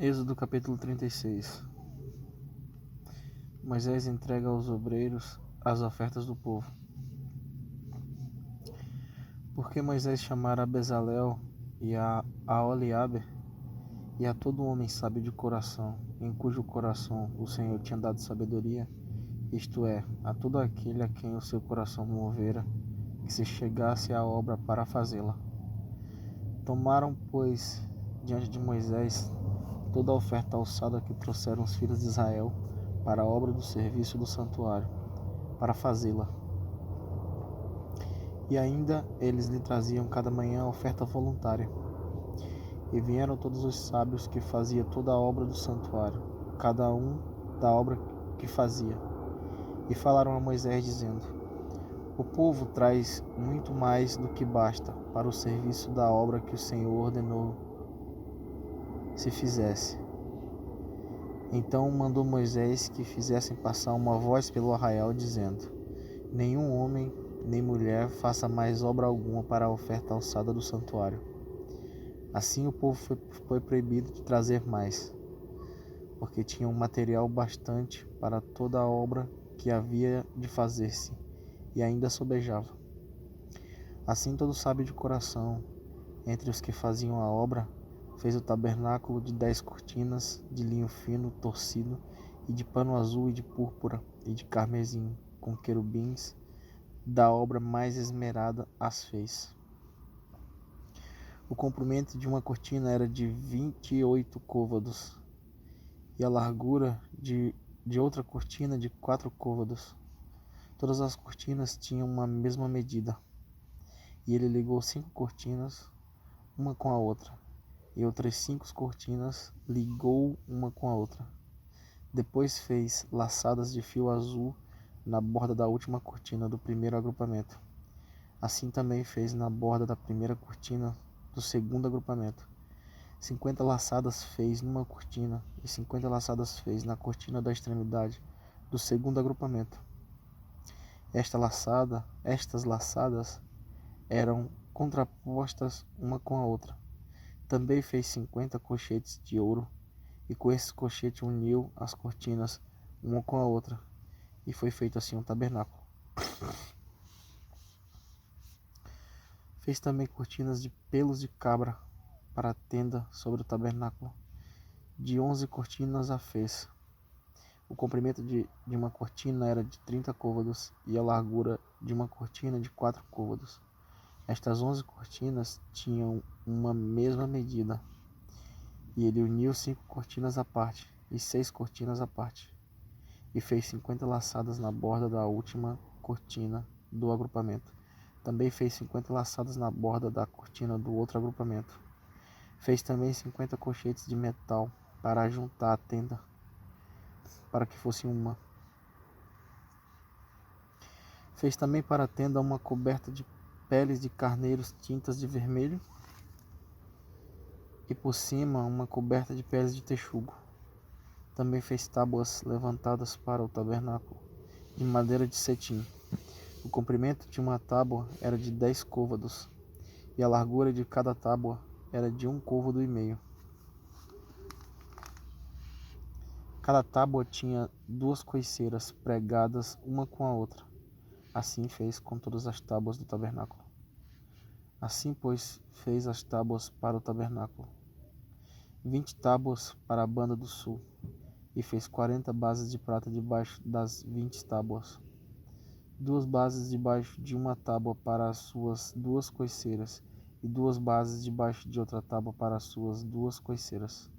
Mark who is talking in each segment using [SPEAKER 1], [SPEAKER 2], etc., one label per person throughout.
[SPEAKER 1] Êxodo capítulo 36. Moisés entrega aos obreiros as ofertas do povo. Porque Moisés chamara a Bezalel e a Aholiabe e a todo homem sábio de coração, em cujo coração o Senhor tinha dado sabedoria, isto é, a todo aquele a quem o seu coração movera, que se chegasse à obra para fazê-la. Tomaram, pois, diante de Moisés toda a oferta alçada que trouxeram os filhos de Israel para a obra do serviço do santuário, para fazê-la. E ainda eles lhe traziam cada manhã a oferta voluntária. E vieram todos os sábios que faziam toda a obra do santuário, cada um da obra que fazia. E falaram a Moisés, dizendo: O povo traz muito mais do que basta para o serviço da obra que o Senhor ordenou se fizesse. Então mandou Moisés que fizessem passar uma voz pelo arraial, dizendo: Nenhum homem nem mulher faça mais obra alguma para a oferta alçada do santuário. Assim o povo foi proibido de trazer mais, porque tinham material bastante para toda a obra que havia de fazer-se, e ainda sobejava. Assim todo sábio de coração, entre os que faziam a obra, fez o tabernáculo de 10 cortinas de linho fino torcido, e de pano azul e de púrpura e de carmesim, com querubins. Da obra mais esmerada as fez. O comprimento de uma cortina era de 28 côvados, e a largura de outra cortina de 4 côvados. Todas as cortinas tinham uma mesma medida. E ele ligou 5 cortinas, uma com a outra, e outras 5 cortinas ligou uma com a outra. Depois fez laçadas de fio azul na borda da última cortina do primeiro agrupamento. Assim também fez na borda da primeira cortina do segundo agrupamento. 50 laçadas fez numa cortina, e 50 laçadas fez na cortina da extremidade do segundo agrupamento. Estas laçadas eram contrapostas uma com a outra. Também fez 50 colchetes de ouro, e com esses colchetes uniu as cortinas uma com a outra, e foi feito assim um tabernáculo. Fez também cortinas de pelos de cabra para a tenda sobre o tabernáculo. De 11 cortinas a fez. O comprimento de uma cortina era de 30 côvados, e a largura de uma cortina de 4 côvados. Estas 11 cortinas tinham uma mesma medida, e ele uniu 5 cortinas à parte, e 6 cortinas à parte, e fez 50 laçadas na borda da última cortina do agrupamento. Também fez 50 laçadas na borda da cortina do outro agrupamento. Fez também 50 colchetes de metal para juntar a tenda, para que fosse uma. Fez também para a tenda uma coberta de peles de carneiros tintas de vermelho, e por cima uma coberta de peles de texugo. Também fez tábuas levantadas para o tabernáculo, de madeira de cetim. O comprimento de uma tábua era de 10 côvados, e a largura de cada tábua era de 1 côvado e meio. Cada tábua tinha 2 coiceiras pregadas uma com a outra. Assim fez com todas as tábuas do tabernáculo. Assim, pois, fez as tábuas para o tabernáculo. 20 tábuas para a banda do sul, e fez 40 bases de prata debaixo das 20 tábuas. 2 bases debaixo de uma tábua para as suas 2 coiceiras, e 2 bases debaixo de outra tábua para as suas 2 coiceiras.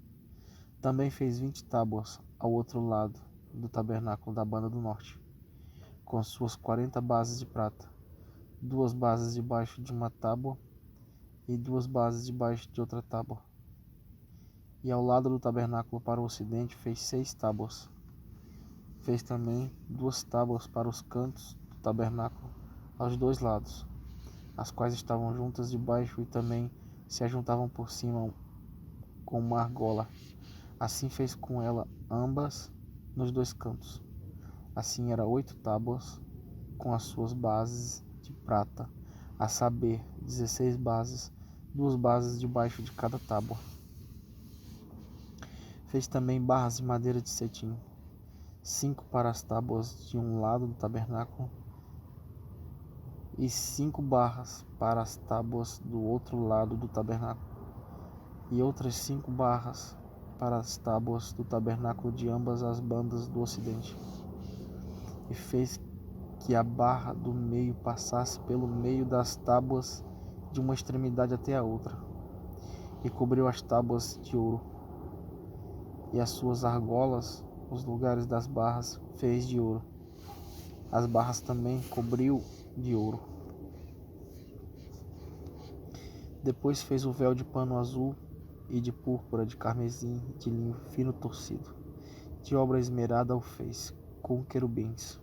[SPEAKER 1] Também fez 20 tábuas ao outro lado do tabernáculo da banda do norte, com suas 40 bases de prata, 2 bases debaixo de uma tábua e 2 bases debaixo de outra tábua. E ao lado do tabernáculo para o ocidente fez 6 tábuas. Fez também 2 tábuas para os cantos do tabernáculo aos 2 lados, as quais estavam juntas debaixo e também se ajuntavam por cima com uma argola. Assim fez com ela ambas nos 2 cantos. Assim eram 8 tábuas com as suas bases de prata, a saber, 16 bases, 2 bases debaixo de cada tábua. Fez também barras de madeira de cetim, 5 para as tábuas de um lado do tabernáculo e 5 barras para as tábuas do outro lado do tabernáculo, e outras 5 barras para as tábuas do tabernáculo de ambas as bandas do ocidente. E fez que a barra do meio passasse pelo meio das tábuas de uma extremidade até a outra, e cobriu as tábuas de ouro, e as suas argolas, os lugares das barras, fez de ouro. As barras também cobriu de ouro. Depois fez o véu de pano azul e de púrpura, de carmesim, de linho fino torcido. De obra esmerada o fez, com querubins.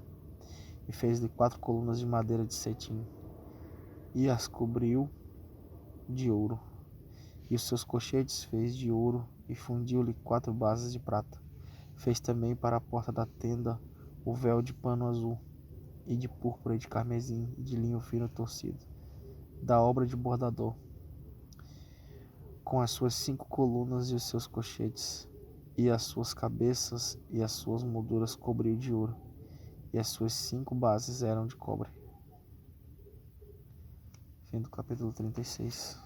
[SPEAKER 1] E fez-lhe 4 colunas de madeira de cetim, e as cobriu de ouro. E os seus cochetes fez de ouro, e fundiu-lhe 4 bases de prata. Fez também para a porta da tenda o véu de pano azul, e de púrpura, e de carmesim, e de linho fino torcido, da obra de bordador, com as suas 5 colunas e os seus cochetes, e as suas cabeças e as suas molduras cobriu de ouro, e as suas 5 bases eram de cobre. Fim do capítulo 36.